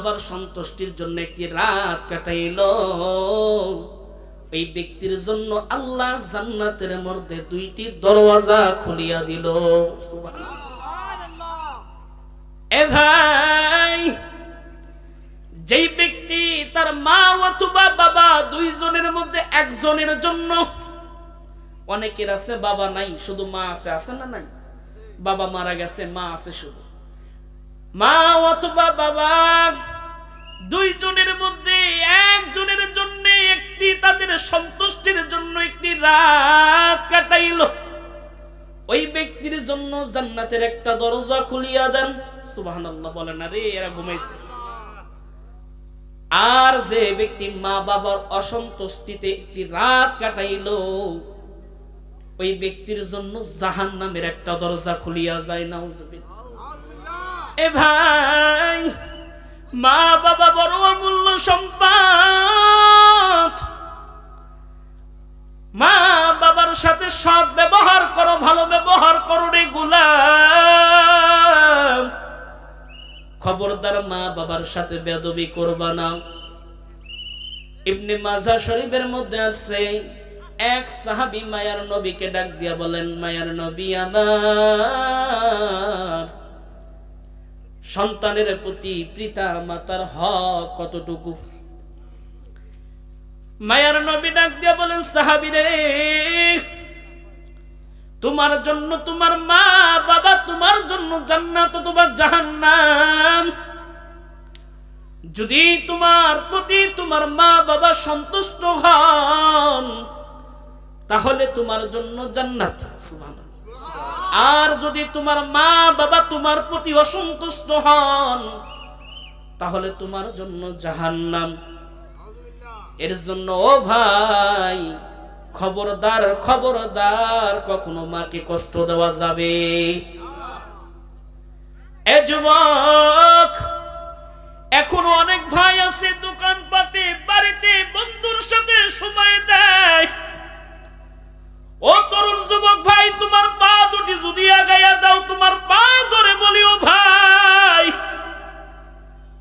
বাবার সন্তুষ্টির জন্য একটি রাত কাটাইলো, ওই ব্যক্তির জন্য আল্লাহ জান্নাতের মধ্যে দুইটি দরওয়াজা খুলিয়া দিল। সুবহানাল্লাহ। এ ভাই, যেই ব্যক্তি তার মা অথবা বাবা দুইজনের মধ্যে একজনের জন্য, অনেকের আছে বাবা নাই শুধু মা আছে, আছে না নাই? বাবা মারা গেছে, মা আছে শুধু। মা অথবা বাবা দুইজনের মধ্যে একজনের জন্য একটি, তাদের সন্তুষ্টির জন্য একটি রাত কাটাইলো, ওই ব্যক্তির জন্য জান্নাতের একটা দরজা খুলিয়া দেন। সুবহানাল্লাহ বলেন না রে, এরা ঘুমাইছে। আর যে ব্যক্তি মা বাবার অসন্তুষ্টিতে একটি রাত কাটাইলো, ওই ব্যক্তির জন্য জাহান্নামের একটা দরজা খুলিয়া যায়। নাউজুবিল্লাহ। এ ভাই, মা বাবা বড় অমূল্য সম্পদ। মা বাবার সাথে সৎ ব্যবহার করো, ভালো ব্যবহার করো রে গোলাম। খবরদার মা বাবার সাথে বেয়াদবি করবা না। ইবনে মাজাহ শরীফের মধ্যে আছে, এক সাহাবী মায়ার নবীকে ডাক দিয়া বলেন, মায়ার নবী আমার, সন্তানের প্রতি পিতা মাতার হক কতটুকু? মায়ার নবী ডাক দিয়া বলেন, সাহাবী রে, তোমার জন্য তোমার মা বাবা, তোমার জন্য জান্নাত অথবা জাহান্নাম। যদি তোমার প্রতি তোমার মা বাবা সন্তুষ্ট হন, তাহলে তোমার জন্য জান্নাত। সুবহানাল্লাহ। আর যদি তোমার মা বাবা তোমার প্রতি অসন্তুষ্ট হন, তাহলে তোমার জন্য জাহান্নাম। এর জন্য ও ভাই, খবরদার খবরদার, কখনো মাকে কষ্ট দেওয়া যাবে। এ যুবক, এখনো অনেক ভাই আছে দোকানপাটে, বাড়িতে বন্ধুর সাথে সময় দেয়। ও তরুণ যুবক ভাই, তোমার পা দুটি যদি আগাইয়া দাও, তোমার পা ধরে বলিও, ভাই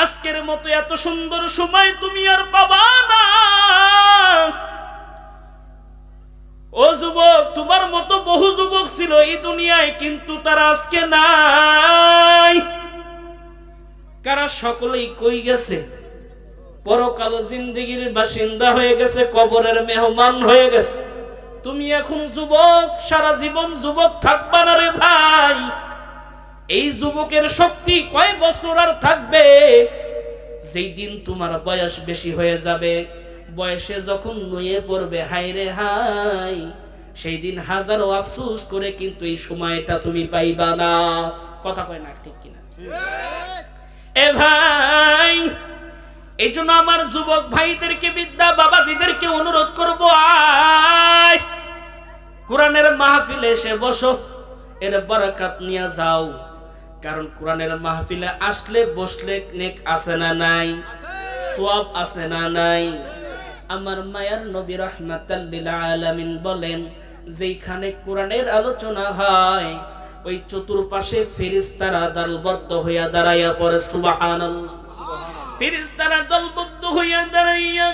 আজকের মতো এত সুন্দর সময় তুমি আর পাবা না। ও যুবক, তোমার মতো বহু যুবক ছিল এই দুনিয়ায়, কিন্তু তারা আজকে নাই। কারা? সকলেই কই গেছে? পরকাল জিন্দেগির বাসিন্দা হয়ে গেছে, কবরের মেহমান হয়ে গেছে। তুমি এখন যুবক, সারা জীবন যুবক থাকবা না রে ভাই। এই যুবকের শক্তি কয় বছর আর থাকবে? যেই দিন তোমার বয়স বেশি হয়ে যাবে, বয়সে যখন নুয়ে পড়বে, হায় রে হাই, সেই দিন হাজারো আফসোস করে কিন্তু এই সময়টা তুমি পাইবা না। কথা কয় না, ঠিক কিনা? এ ভাই, এই জন্য আমার যুবক ভাইদেরকে, বিদ্যা বাবাজিদেরকে অনুরোধ করব, আয় কোরআনের মাহফিলে এসে বসো, এর বরকত নিয়ে যাও। কারণ কোরআনের মাহফিলে আসলে বসলে নেক আছে না নাই? সওয়াব আছে না নাই? আমার মায়ার নবী রাহমাতাল লিল আলামিন বলেন, যেখানে কোরআনের আলোচনা হয়, ওই চতুর্পাশে ফেরেশতারা দলবদ্ধ হইয়া দাঁড়াইয়া পড়ে। সুবহানাল্লাহ। ফেরেশতারা দলবদ্ধ হইয়া দাঁড়াইয়া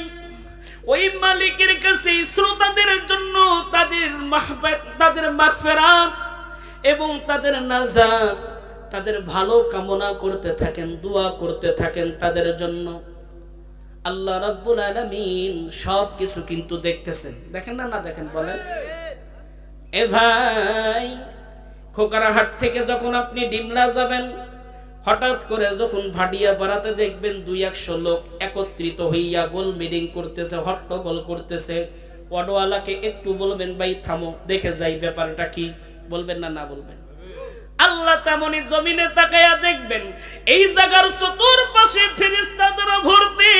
ওই মালিকের কাছে শ্রোতাদের জন্য তাদের মাহবাত, তাদের মাগফিরাত এবং তাদের নাজাত, তাদের ভালো কামনা করতে থাকেন, দোয়া করতে থাকেন তাদের জন্য। আল্লাহ রাব্বুল আলামিন সব কিছু কিন্তু দেখতেছেন। দেখেন না? না দেখেন? বলেন। এ ভাই, খোকারাহাট থেকে যখন আপনি ডিমলা যাবেন, হঠাৎ করে যখন ভাটিয়া পাড়াতে দেখবেন 200 লোক একত্রিত হইয়া গোল মিটিং করতেছে, হট্টগোল করতেছে, অটোওয়ালাকে একটু বলবেন, ভাই থামো, দেখে যাই ব্যাপারটা কি। বলবেন না? না বলবেন। আল্লাহ তেমনি জমিনে তাকায়া দেখবেন, এই জায়গার চতুর্পাশে ফেরেশতা দ্বারা ভর্তি।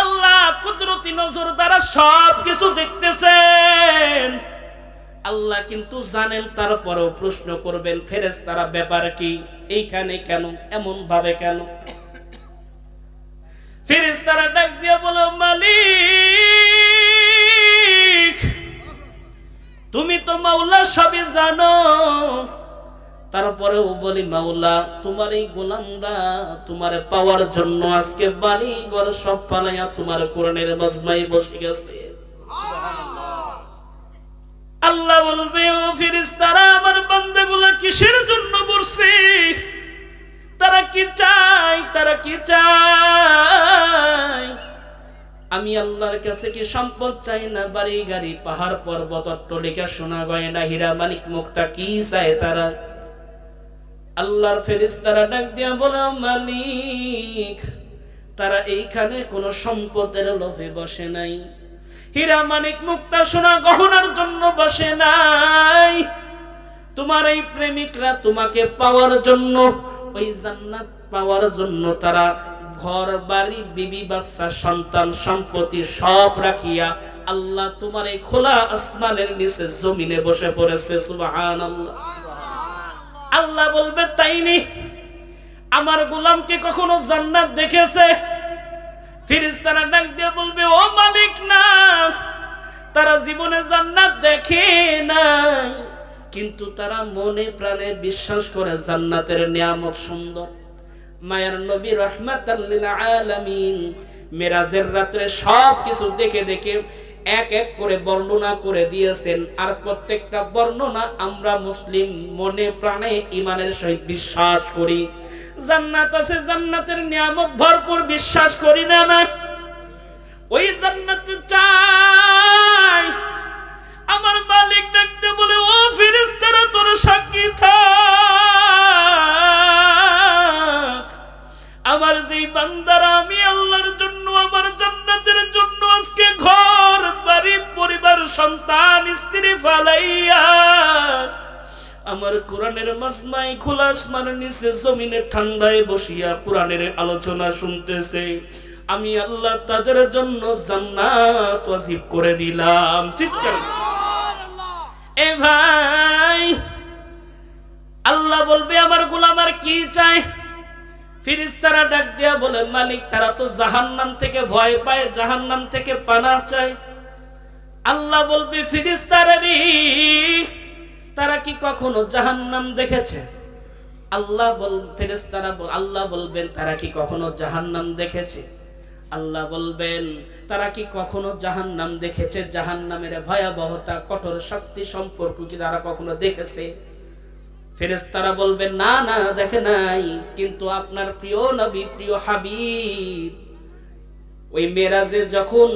আল্লাহ কুদরতি নজর দ্বারা সব কিছু দেখতেছেন। আল্লাহ কিন্তু জানেন, তারপরেও প্রশ্ন করবেন, ফেরেশতারা ব্যাপার কি, এইখানে কেন, এমন ভাবে কেন? ফেরেশতারা ডাক দিয়ে বলো, মালিক তুমি তো মাওলা, সবই জানো। তারপরেও বলি মাওলা তোমার এই গোলামরা তোমারে পাওয়ার জন্য আজকে বাড়ি ঘর সব পালাইয়া তোমার কোরআনের মজমায় বসে গেছে। আল্লাহ বলবে ও ফেরেশতারা আমার বান্দাগুলো কিসের জন্য বসছে, তারা কি চায়, তারা কি চায়? আমি আল্লাহর কাছে কি সম্পদ চাই না, বাড়ি গাড়ি পাহাড় পর্বত অট্টালিকা সোনা গয়না হীরা মানিক মুক্তা কি চায় তারা? আল্লাহর ফেরেশতারা ডাক দিয়া বলে মালিক তারা এইখানে কোনো সম্পদের লোভে বসে নাই, হীরা মানিক মুক্তা সোনা গহনার জন্য বসে নাই, তোমার এই প্রেমিকরা তোমাকে পাওয়ার জন্য, ওই জান্নাত পাওয়ার জন্য তারা ঘর বাড়ি বিবি বাচ্চা সন্তান সম্পত্তি সব রাখিয়া আল্লাহ তোমার এই খোলা আসমানের নিচে জমিনে বসে পড়েছে। সুবহানাল্লাহ। আল্লাহ বলবে তাই নি, আমার গোলামকে কখনো জান্নাত দেখেছে? ফেরেশতারা ডাক দিয়ে বলবে ও মালিক না, তারা জীবনে জান্নাত দেখে নাই, কিন্তু তারা মনে প্রাণে বিশ্বাস করে জান্নাতের নিয়ামত সুন্দর। মায়ার নবী রাহমাতাল লিল আলামিন মেরাজের রাতে সব কিছু দেখে দেখে এক এক করে বর্ণনা করে দিয়েছেন, আর প্রত্যেকটা বর্ণনা আমরা মুসলিম মনে প্রাণে ঈমানের সহিত বিশ্বাস করি। জান্নাত আছে, জান্নাতের নিয়ামত ভরপুর, বিশ্বাস করি না? না, ওই জান্নাত চাই। আমার মালিক ডাকতে বলে ও ফেরেশতারা তোর সাক্ষী থাক, আমার যেই বান্দারা আমি আল্লাহর জন্য আমার জান্নাতের জন্য আজকে ঘর বাড়ি পরিবার সন্তান স্ত্রী ফালাইয়া আমার কোরআনের মাজমায় খোলা আসমানের নিচে জমিনে ঠান্ডায় বসিয়া কোরআনের আলোচনা শুনতেছে, আমি আল্লাহ তাদের জন্য জান্নাত ওয়াজিব করে দিলাম। চিৎকার এ ভাই, আল্লাহ বলবে আমার গোলাম আর কি চায়? ফেরেশতারা ডাক দিয়া বলে মালিক তারা তো জাহান্নাম থেকে ভয় পায়, জাহান্নাম থেকে পানাহ চায়। আল্লাহ বলবে ফেরেশতারা রে তারা কি কখনো জাহান্নাম দেখেছে? আল্লাহ বলবেন তারা কি কখনো জাহান্নাম দেখেছে? আল্লাহ বলবেন তারা কি কখনো জাহান্নাম দেখেছে? জাহান্নামের ভয়াবহতা কঠোর শাস্তি সম্পর্ক কি তারা কখনো দেখেছে? ফেরেশতারা বলবেন না না দেখে নাই, কিন্তু আপনার প্রিয় নবী প্রিয় হাবিব ওই মেরাজে যখন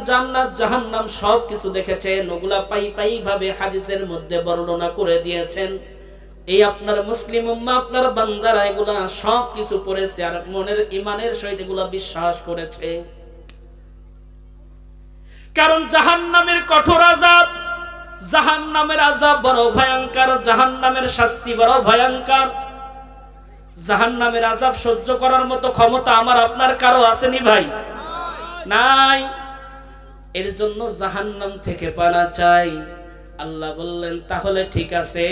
জান্নাত জাহান্নাম সব কিছু দেখেছেন, ওগুলা পাই পাই ভাবে হাদিসের মধ্যে বর্ণনা করে দিয়েছেন। এই আপনার মুসলিম উম্মাহ আপনার বান্দারা এগুলা সব কিছু পড়েছে আর মনের ঈমানের সহিত এগুলা বিশ্বাস করেছে। কারণ জাহান্নামের কঠোর আযাব, জাহান্নামের আযাব বড় ভয়ঙ্কর, জাহান্নামের শাস্তি বড় ভয়ঙ্কর। জাহান্নামের আযাব সহ্য করার মতো ক্ষমতা আমার আপনার কারো আসেনি ভাই? নাই। এর জন্য জাহান্নাম থেকে পানা চাই। আল্লাহ বললেন তাহলে ঠিক আছে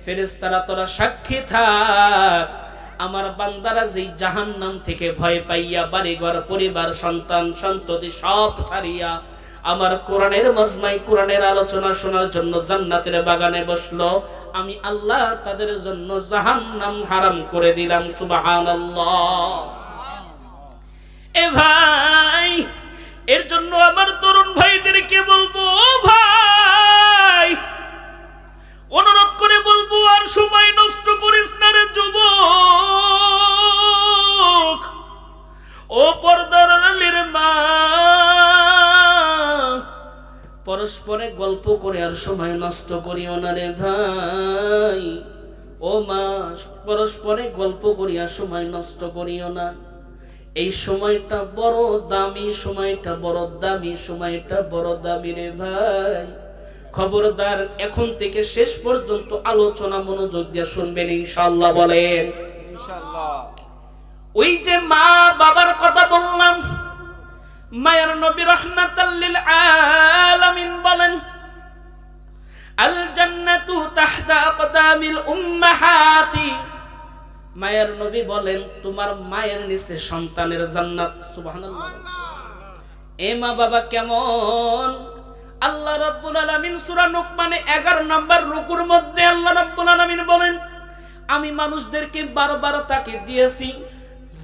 ফেরেশতারা তোরা সাক্ষী থাক, আমার বান্দারা যেই জাহান্নাম থেকে ভয় পাইয়া বাড়িঘর পরিবার সন্তান সন্ততি সব ছাড়িয়া আমার কোরআনের মজমায় কোরআনের আলোচনা শোনার জন্য জান্নাতের বাগানে বসলো, আমি আল্লাহ তাদের জন্য জাহান্নাম হারাম করে দিলাম। সুবহানাল্লাহ। এ ভাই, এর জন্য আমার তরুণ ভাইদেরকে বলবো, ও ভাই অনুরোধ করে বলবো আর সময় নষ্ট করিস না রে যুবক। ও পর্দার আলীর মা, পরস্পরে গল্প করে আর সময় নষ্ট করিও না রে ভাই। ও মা, পরস্পরে গল্প করিয়া সময় নষ্ট করিও না। এই সময়টা বড় দামি, সময়টা বড় দামি, সময়টা বড় দামি রে ভাই। খবরদার এখন থেকে শেষ পর্যন্ত আলোচনা মনোযোগ দিয়ে শুনবেন ইনশাআল্লাহ। বলেন ইনশাআল্লাহ। ওই যে মা বাবার কথা বললাম, মায়ের নবী রাহমাতাল লিল আলামিন বলেন আল জান্নাতু তাহতা আকদামিল উম্মাহাতি। মায়ের নবী বলেন তোমার মায়ের নিচে সন্তানের জান্নাত। সুবহানাল্লাহ। এ মা বাবা কেমন? আল্লাহ রাব্বুল আলামিন সূরা লুকমানে 11 নম্বর রুকুর মধ্যে আল্লাহ রাব্বুল আলামিন বলেন আমি মানুষদেরকে বারবার তাকে দিয়েছি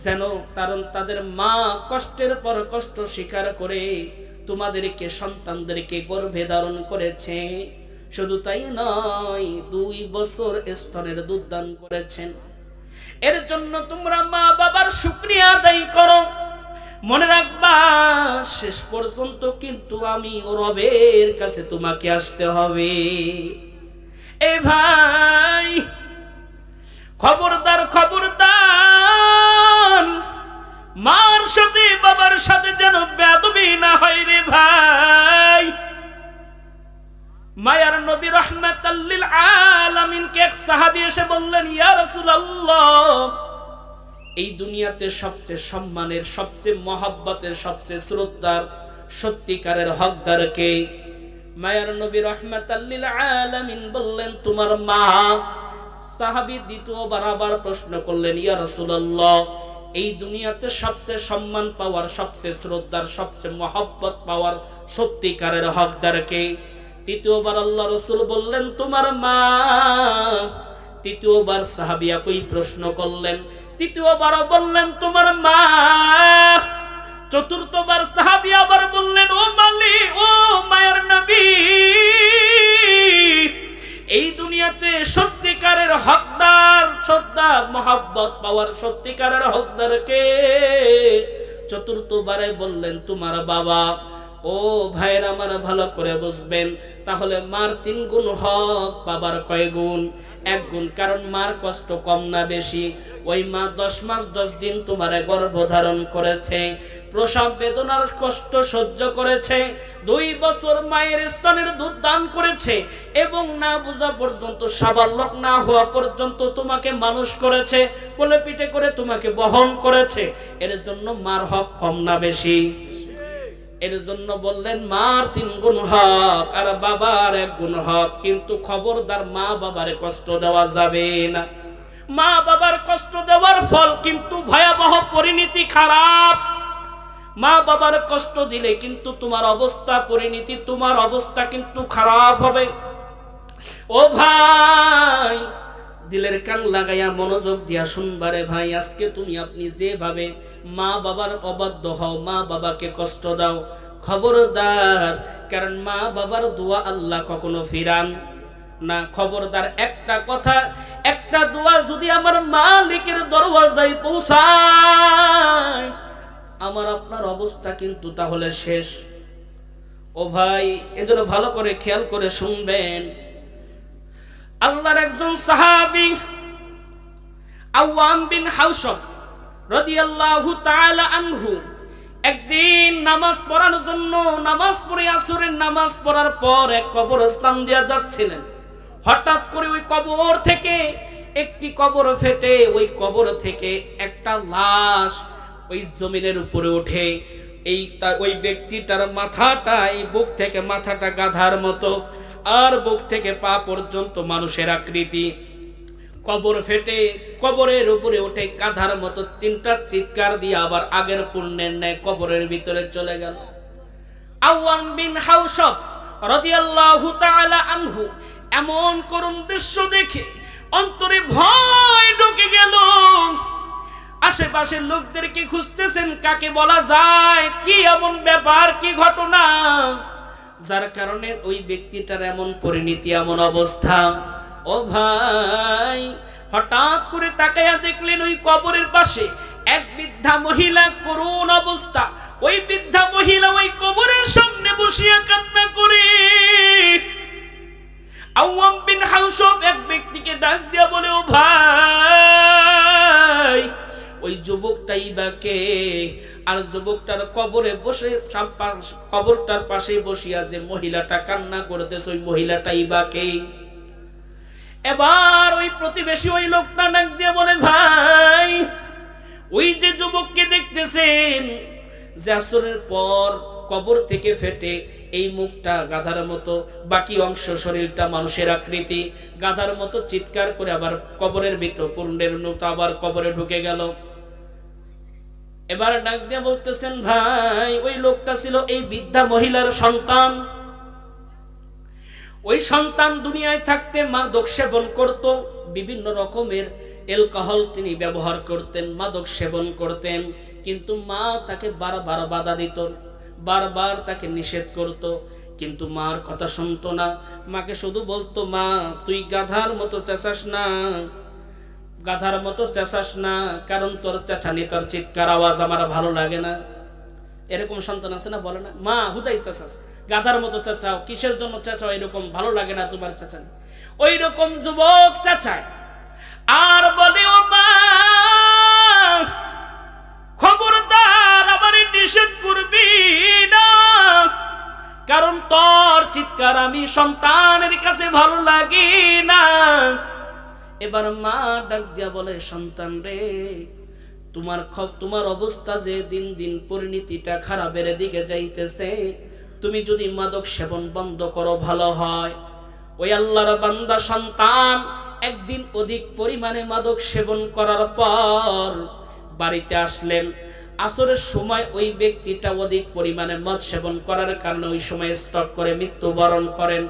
যেন তাদের মা কষ্টের পর কষ্ট স্বীকার করে তোমাদেরকে সন্তানদেরকে গর্ভে ধারণ করেছে। শুধু তাই নয়, 2 বছর স্তনের দুধ দান করেছেন। এর জন্য তোমরা মা বাবার শুকরিয়া আদায় করো। মনে রাখবা শেষ পর্যন্ত কিন্তু আমি রবের কাছে তোমাকে আসতে হবে। এ ভাই খবরদার খবরদার, মার সাথে বাবার সাথে যেন বেয়াদবি না হয় রে ভাই। মায়ার নবী রাহমাতাল লিল আলামিন কে এক সাহাবী এসে বললেন, ইয়া রাসূলুল্লাহ, এই দুনিয়াতে সবচেয়ে সম্মানের, সবচেয়ে মহব্বতের, সবচেয়ে শ্রদ্ধার, সত্যিকারের হকদার কে? মায়ার নবী রাহমাতাল লিল আলামিন বললেন, তোমার মা। সাহাবী দ্বিতীয়বার আবার প্রশ্ন করলেন, ইয়া রাসূলুল্লাহ, এই দুনিয়াতে সবচেয়ে সম্মান পাওয়ার, সবচেয়ে শ্রদ্ধার, সবচেয়ে মহব্বত পাওয়ার সত্যিকারের হকদার কে? তৃতীয়বার আল্লাহ রাসূল বললেন, তোমার মা। তৃতীয়বার সাহাবী একই প্রশ্ন করলেন, তৃতীয়বার বললেন, তোমার মা। চতুর্থবার সাহাবী আবার বললেন, ও মালিক, ও মায়ের নবী, এই দুনিয়াতে সত্যিকারের হকদার, শ্রদ্ধা মহব্বত পাওয়ার সত্যিকারের হকদার কে? চতুর্থবারে বললেন, তোমার বাবা। ও ভাইরা আমার, ভালো করে বুঝবেন, তাহলে মার 3 গুণ হক, বাবার কয় গুণ? 1 গুণ। কারণ মার কষ্ট কম না বেশি? ওই মা 10 মাস 10 দিন তোমারে গর্ভধারণ করেছে, প্রসব বেদনার কষ্ট সহ্য করেছে, 2 বছর মায়ের স্তনের দুধ দান করেছে, এবং না বোঝা পর্যন্ত, সাবালক না হওয়া পর্যন্ত তোমাকে মানুষ করেছে, কোলে পিঠে করে তোমাকে বহন করেছে। এর জন্য মার হক কম না বেশি? এর জন্য বললেন মার 3 গুণ হক আর বাবার 1 গুণ হক। কিন্তু খবরদার মা বাবারে কষ্ট দেওয়া যাবে না। মা বাবার কষ্ট দেওয়ার ফল কিন্তু ভয়াবহ, পরিণতি খারাপ। মা বাবার কষ্ট দিলে কিন্তু তোমার অবস্থা, পরিণতি, তোমার অবস্থা কিন্তু খারাপ হবে। ও ভাই, দিলের কান লাগাইয়া মনোযোগ দিয়া শুনবারে ভাই, আজকে তুমি আপনি যেভাবে মা বাবার অবাধ্য হও, মা বাবাকে কষ্ট দাও, খবরদার, কারণ মা বাবার দোয়া আল্লাহ কখনো ফিরান না। খবরদার, একটা কথা, একটা দোয়া যদি আমার মালিকের দরওয়াজায় পৌঁছায়, আমার আপনার অবস্থা কিন্তু তাহলে শেষ। ও ভাই, এজন্য ভালো করে খেয়াল করে শুনবেন। আল্লাহর একজন সাহাবী আওয়াম বিন হাউশব রাদিয়াল্লাহু তাআলা আনহু একদিন নামাজ পড়ার জন্য, নামাজ পড়ে আসরের নামাজ পড়ার পর এক কবরস্থান দিয়া যাচ্ছিলেন। হঠাৎ করে ওই কবর থেকে একটি কবর ফেটে, ওই কবর থেকে একটা লাশ ওই জমিনের উপরে ওঠে। ওই ব্যক্তিটার মাথাটা, এই বুক থেকে মাথাটা গাধার মতো, আর বুক থেকে পা পর্যন্ত মানুষের আকৃতি। কবর ফেটে কবরের উপরে উঠে গাধার মতো 3টা চিৎকার দিয়ে আবার আগের পুণ্যের ন্যায় কবরের ভিতরে চলে গেল। আওয়াম বিন হাউশব রাদিয়াল্লাহু তাআলা আনহু এমন করুণ দৃশ্য দেখে অন্তরে ভয় ঢুকে গেল। আশেপাশের লোকদেরকে খুঁজতেছেন, কাকে বলা যায়, কি এমন ব্যাপার, কি ঘটনা যার কারণে ওই ব্যক্তিটার এমন পরিণতি, এমন অবস্থা। ও ভাই, হঠাৎ করে তাকায়া দেখলেন ওই কবরের পাশে এক বৃদ্ধা মহিলা, করুণ অবস্থা। ওই বৃদ্ধা মহিলা ওই কবরের সামনে বসিয়া কান্না করে। আওয়াম বিন হাউশব এক ব্যক্তিকে ডাক দিয়া বলে, ও ভাই, ওই যুবকটাই বা কে? আর যুবকটার কবরে বসে, কবরটার পাশে বসিয়া যে মহিলাটা কান্না করতেছে, ওই মহিলাটাই বা কে? এবার ওই প্রতিবেশী ওই লোকটা ডাক দিয়ে বলে, ভাই, ওই যে যুবককে দেখতেছেন, যে আসরের পর কবর থেকে ফেটে এই মুখটা গাধার মতো, বাকি অংশ শরীরটা মানুষের আকৃতি, গাধার মতো চিৎকার করে আবার কবরের ভিতর, পূর্ণের মতো আবার কবরে ঢুকে গেল। এবার ডাক দিয়ে বলতেছেন, ভাই, ওই লোকটা ছিল এই বৃদ্ধা মহিলার সন্তান। ওই সন্তান দুনিয়ায় থাকতে মাদক সেবন করত, বিভিন্ন রকমের অ্যালকোহল তিনি ব্যবহার করতেন, মাদক সেবন করতেন, কিন্তু মা তাকে বারবার বাধা দিত, বারবার তাকে নিষেধ করত, কিন্তু মার কথা শুনতো না। মাকে শুধু বলতো, মা তুই গাধার মতো চেঁচাস না, গাধার মতো চেঁচাস না, কারণ তোর চেঁচানি, তোর চিৎকার আওয়াজ আমার ভালো লাগে না। এরকম সন্তান আছে না, বলে না, মা হুদাই চেঁচাস, গাধার মতো চেঁচাও, কিসের জন্য চেঁচাও, এরকম ভালো লাগে না তোমার চেঁচানি। ওই রকম যুবক চেঁচায় আর বলে, ও মা খবরদার আমার নিষেধ করবি না, কারণ তোর চিৎকার আমি সন্তানের কাছে ভালো লাগে না। এবার মা ডাক দিয়া বলে, সন্তান রে, তোমার অবস্থা যে দিন দিন পরিণতিটা খারাপের দিকে যাইতেছে, তুমি যদি মাদক সেবন বন্ধ করো ভালো হয়। ওই আল্লাহর বান্দা সন্তান একদিন অধিক পরিমাণে মাদক সেবন করার পর বাড়িতে আসলেন। আসরের সময় ওই ব্যক্তিটা অধিক পরিমাণে মদ সেবন করার কারণে ওই সময় স্ট্রোক করে মৃত্যুবরণ করেন।